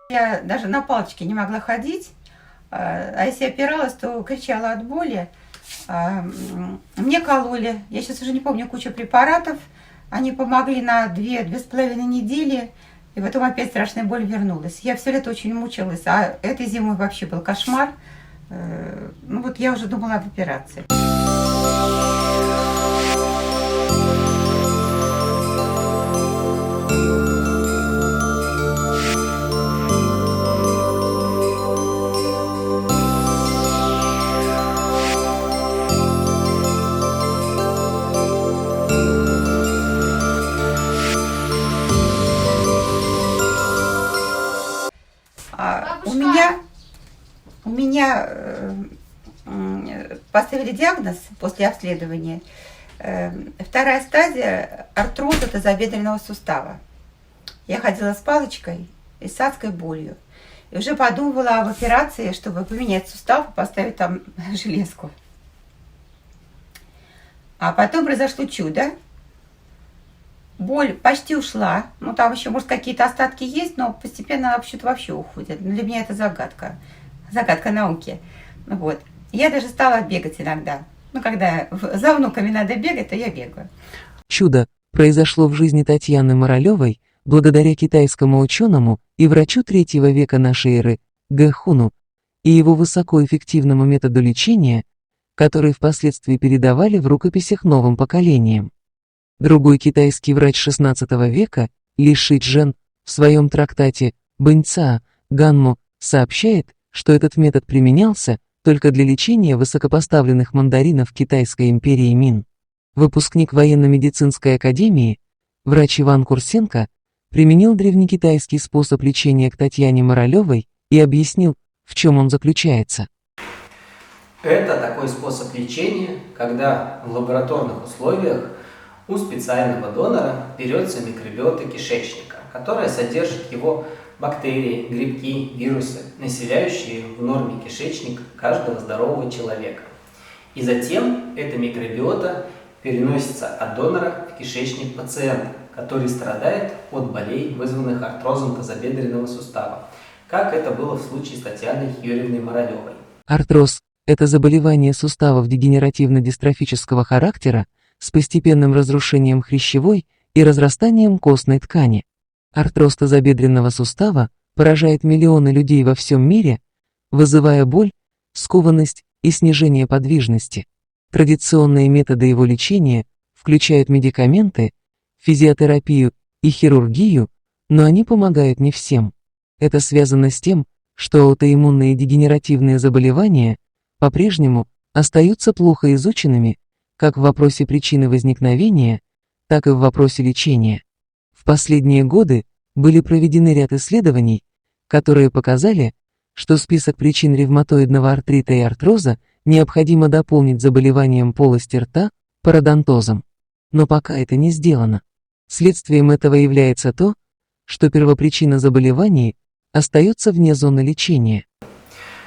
Я даже на палочке не могла ходить, а если опиралась, то кричала от боли. Мне кололи, я сейчас уже не помню, кучу препаратов. Они помогли на 2–2,5 недели, и потом опять страшная боль вернулась. Я все лето очень мучилась, а этой зимой вообще был кошмар. Ну вот я уже думала об операции. У меня поставили диагноз после обследования. Вторая стадия – артроз тазобедренного сустава. Я ходила с палочкой и с адской болью. И уже подумывала об операции, чтобы поменять сустав и поставить там железку. А потом произошло чудо. Боль почти ушла. Ну, там еще, может, какие-то остатки есть, но постепенно она вообще уходит. Для меня это загадка. Загадка науки. Вот. Я даже стала бегать иногда. Ну, когда за внуками надо бегать, то я бегаю. Чудо произошло в жизни Татьяны Моралевой благодаря китайскому ученому и врачу III века нашей эры Гэ Хуну и его высокоэффективному методу лечения, который впоследствии передавали в рукописях новым поколениям. Другой китайский врач XVI века, Ли Ши-чжэн, в своем трактате «Бэньца Ганму» сообщает, что этот метод применялся только для лечения высокопоставленных мандаринов Китайской империи Мин. Выпускник военно-медицинской академии, врач Иван Курсенко, применил древнекитайский способ лечения к Татьяне Моралевой и объяснил, в чем он заключается. Это такой способ лечения, когда в лабораторных условиях у специального донора берется микробиота кишечника, которая содержит его бактерии, грибки, вирусы, населяющие в норме кишечник каждого здорового человека. И затем эта микробиота переносится от донора в кишечник пациента, который страдает от болей, вызванных артрозом тазобедренного сустава, как это было в случае с Татьяной Юрьевной Моралевой. Артроз – это заболевание суставов дегенеративно-дистрофического характера с постепенным разрушением хрящевой и разрастанием костной ткани. Артроз тазобедренного сустава поражает миллионы людей во всем мире, вызывая боль, скованность и снижение подвижности. Традиционные методы его лечения включают медикаменты, физиотерапию и хирургию, но они помогают не всем. Это связано с тем, что аутоиммунные дегенеративные заболевания по-прежнему остаются плохо изученными как в вопросе причины возникновения, так и в вопросе лечения. В последние годы были проведены ряд исследований, которые показали, что список причин ревматоидного артрита и артроза необходимо дополнить заболеванием полости рта, пародонтозом. Но пока это не сделано. Следствием этого является то, что первопричина заболеваний остается вне зоны лечения.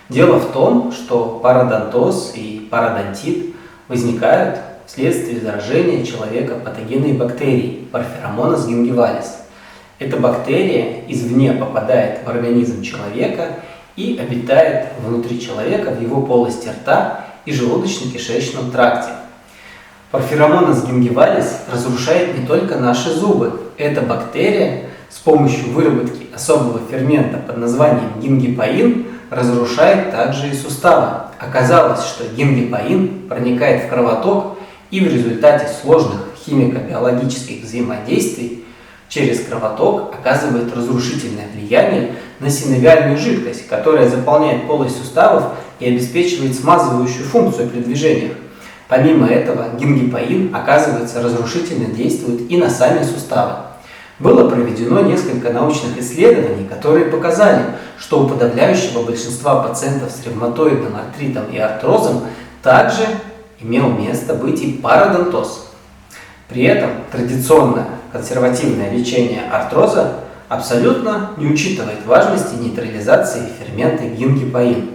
Дело в том, что пародонтоз и пародонтит возникают вследствие заражения человека патогенной бактерией Porphyromonas gingivalis. Эта бактерия извне попадает в организм человека и обитает внутри человека в его полости рта и желудочно-кишечном тракте. Porphyromonas gingivalis разрушает не только наши зубы. Эта бактерия с помощью выработки особого фермента под названием гингипаин разрушает также и суставы. Оказалось, что гингипаин проникает в кровоток и в результате сложных химико-биологических взаимодействий через кровоток оказывает разрушительное влияние на синовиальную жидкость, которая заполняет полость суставов и обеспечивает смазывающую функцию при движениях. Помимо этого, гингипаин, оказывается, разрушительно действует и на сами суставы. Было проведено несколько научных исследований, которые показали, что у подавляющего большинства пациентов с ревматоидным артритом и артрозом также имел место быть и пародонтоз. При этом традиционное консервативное лечение артроза абсолютно не учитывает важности нейтрализации фермента гингипаин.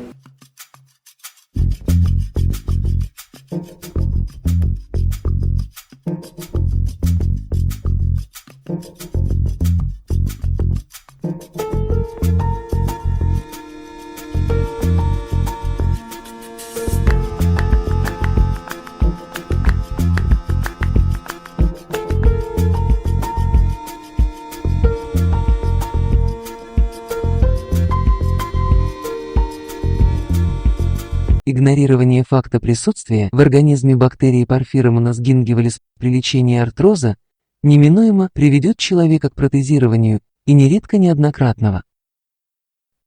игнорирование факта присутствия в организме бактерии Porphyromonas gingivalis при лечении артроза неминуемо приведет человека к протезированию и нередко неоднократного.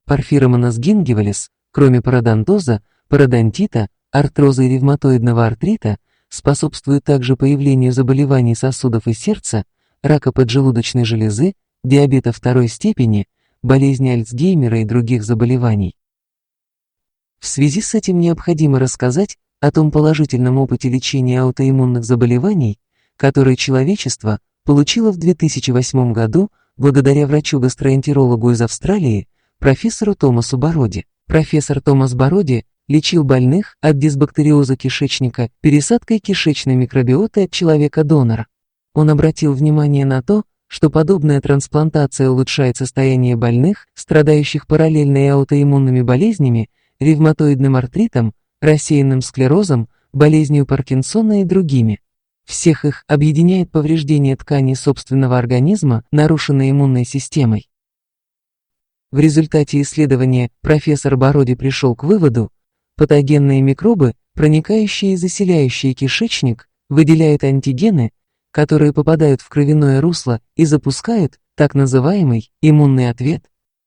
Porphyromonas gingivalis, кроме пародонтоза, пародонтита, артроза и ревматоидного артрита, способствует также появлению заболеваний сосудов и сердца, рака поджелудочной железы, диабета второй степени, болезни Альцгеймера и других заболеваний. В связи с этим необходимо рассказать о том положительном опыте лечения аутоиммунных заболеваний, который человечество получило в 2008 году благодаря врачу-гастроэнтерологу из Австралии, профессору Томасу Бороди. Профессор Томас Бороди лечил больных от дисбактериоза кишечника пересадкой кишечной микробиоты от человека-донора. Он обратил внимание на то, что подобная трансплантация улучшает состояние больных, страдающих параллельно и аутоиммунными болезнями, ревматоидным артритом, рассеянным склерозом, болезнью Паркинсона и другими. Всех их объединяет повреждение тканей собственного организма, нарушенной иммунной системой. В результате исследования профессор Бороди пришел к выводу, патогенные микробы, проникающие и заселяющие кишечник, выделяют антигены, которые попадают в кровяное русло и запускают так называемый иммунный ответ.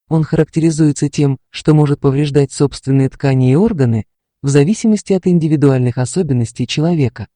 Он характеризуется тем, что может повреждать собственные ткани и органы в зависимости от индивидуальных особенностей человека.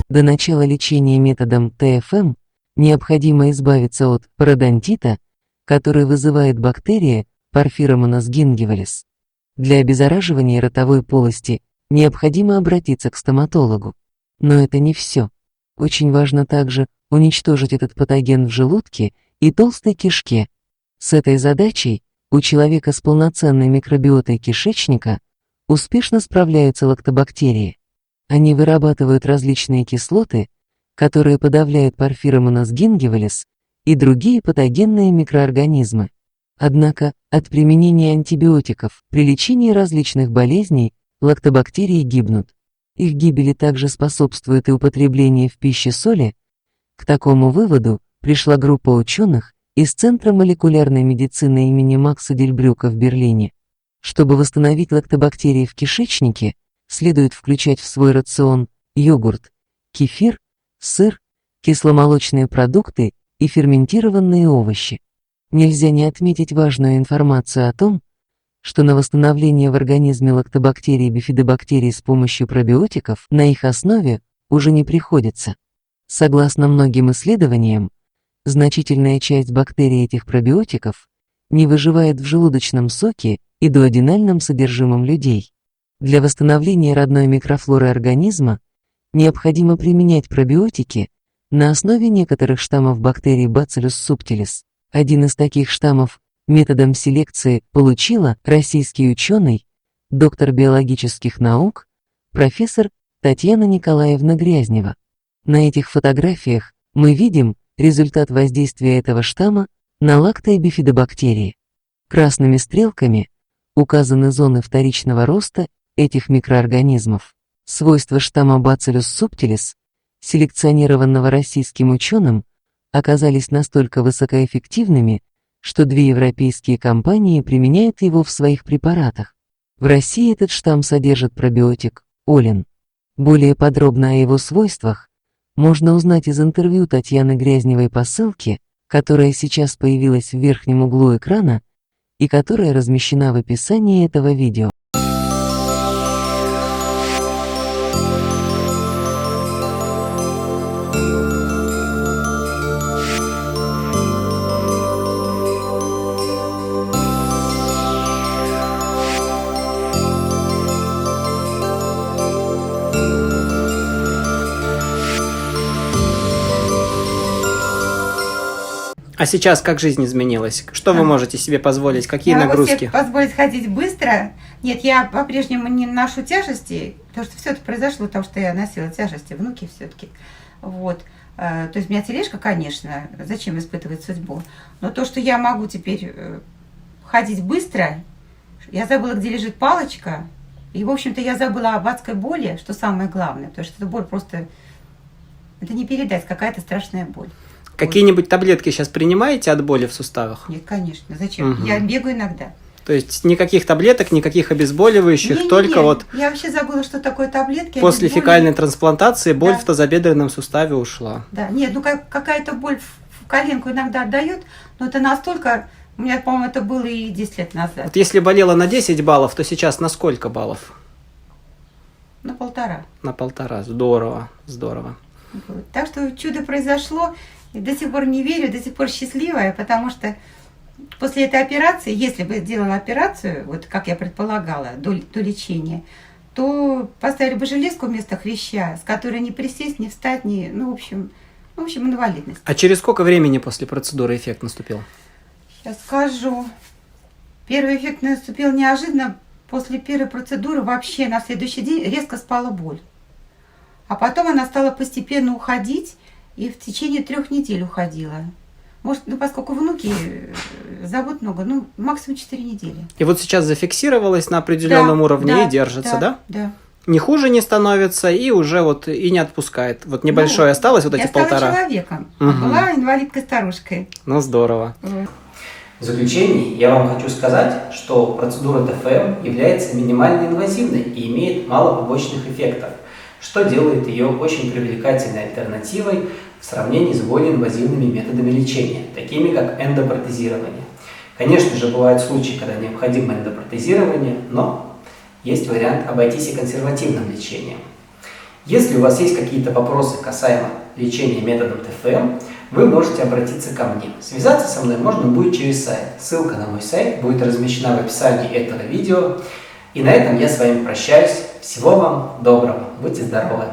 До начала лечения методом ТФМ необходимо избавиться от пародонтита, который вызывает бактерия Porphyromonas gingivalis. Для обеззараживания ротовой полости необходимо обратиться к стоматологу. Но это не все. Очень важно также уничтожить этот патоген в желудке и толстой кишке. С этой задачей у человека с полноценной микробиотой кишечника успешно справляются лактобактерии. Они вырабатывают различные кислоты, которые подавляют Porphyromonas gingivalis и другие патогенные микроорганизмы. Однако от применения антибиотиков при лечении различных болезней лактобактерии гибнут. Их гибели также способствует и употребление в пище соли. К такому выводу пришла группа ученых из Центра молекулярной медицины имени Макса Дельбрюка в Берлине. Чтобы восстановить лактобактерии в кишечнике, следует включать в свой рацион йогурт, кефир, сыр, кисломолочные продукты и ферментированные овощи. Нельзя не отметить важную информацию о том, что на восстановление в организме лактобактерий и бифидобактерий с помощью пробиотиков на их основе уже не приходится. Согласно многим исследованиям, значительная часть бактерий этих пробиотиков не выживает в желудочном соке и дуоденальном содержимом людей. Для восстановления родной микрофлоры организма необходимо применять пробиотики на основе некоторых штаммов бактерий Bacillus subtilis. Один из таких штаммов методом селекции получила российский ученый, доктор биологических наук, профессор Татьяна Николаевна Грязнева. На этих фотографиях мы видим результат воздействия этого штамма на лакто- и бифидобактерии. Красными стрелками указаны зоны вторичного роста этих микроорганизмов. Свойства штамма Bacillus subtilis, селекционированного российским ученым, оказались настолько высокоэффективными, что 2 европейские компании применяют его в своих препаратах. В России этот штамм содержит пробиотик олин. Более подробно о его свойствах можно узнать из интервью Татьяны Грязневой по ссылке, которая сейчас появилась в верхнем углу экрана и которая размещена в описании этого видео. А сейчас как жизнь изменилась? Что вы можете себе позволить? Какие Я могу нагрузки? себе позволить ходить быстро. Нет, я по-прежнему не ношу тяжести, потому что все это произошло, потому что я носила тяжести, внуки все-таки. Вот. То есть у меня тележка, конечно, зачем испытывать судьбу. Но то, что я могу теперь ходить быстро, я забыла, где лежит палочка. И, в общем-то, я забыла об адской боли, что самое главное. Потому что эта боль просто... Это не передать, какая-то страшная боль. Какие-нибудь таблетки сейчас принимаете от боли в суставах? Нет, конечно. Зачем? Мгм. Я бегаю иногда. То есть никаких таблеток, никаких обезболивающих, Не-не-не, только вот я вообще забыла, что такое таблетки. после обезболивающие. фекальной трансплантации боль Да. в тазобедренном суставе ушла. Да, нет, ну какая-то боль в коленку иногда отдает, но это настолько... У меня, по-моему, это было и 10 лет назад. Вот если болела на 10 баллов, то сейчас на сколько баллов? На 1,5. На 1,5. Здорово, здорово. Вот. Так что чудо произошло. И до сих пор не верю, до сих пор счастливая, потому что после этой операции, если бы сделала операцию, вот как я предполагала, до лечения, то поставили бы железку вместо хряща, с которой не присесть, не встать, не, ну, в общем, инвалидность. А через сколько времени после процедуры эффект наступил? Сейчас скажу. Первый эффект наступил неожиданно. После первой процедуры вообще на следующий день резко спала боль. А потом она стала постепенно уходить, и в течение 3 недель уходила. Может, ну, поскольку внуки зовут много, ну, максимум 4 недели. И вот сейчас зафиксировалась на определенном Да, уровне да, и держится, да? Да. Не хуже не становится и уже вот и не отпускает. Вот небольшое осталось, вот Я эти стала 1,5. человеком, а Мгм. была инвалидкой-старушкой. Ну здорово. Вот. В заключение я вам хочу сказать, что процедура ТФМ является минимально инвазивной и имеет мало побочных эффектов, что делает ее очень привлекательной альтернативой в сравнении с более инвазивными методами лечения, такими как эндопротезирование. Конечно же, бывают случаи, когда необходимо эндопротезирование, но есть вариант обойтись и консервативным лечением. Если у вас есть какие-то вопросы касаемо лечения методом ТФМ, вы можете обратиться ко мне. Связаться со мной можно будет через сайт. Ссылка на мой сайт будет размещена в описании этого видео. И на этом я с вами прощаюсь. Всего вам доброго. Будьте здоровы!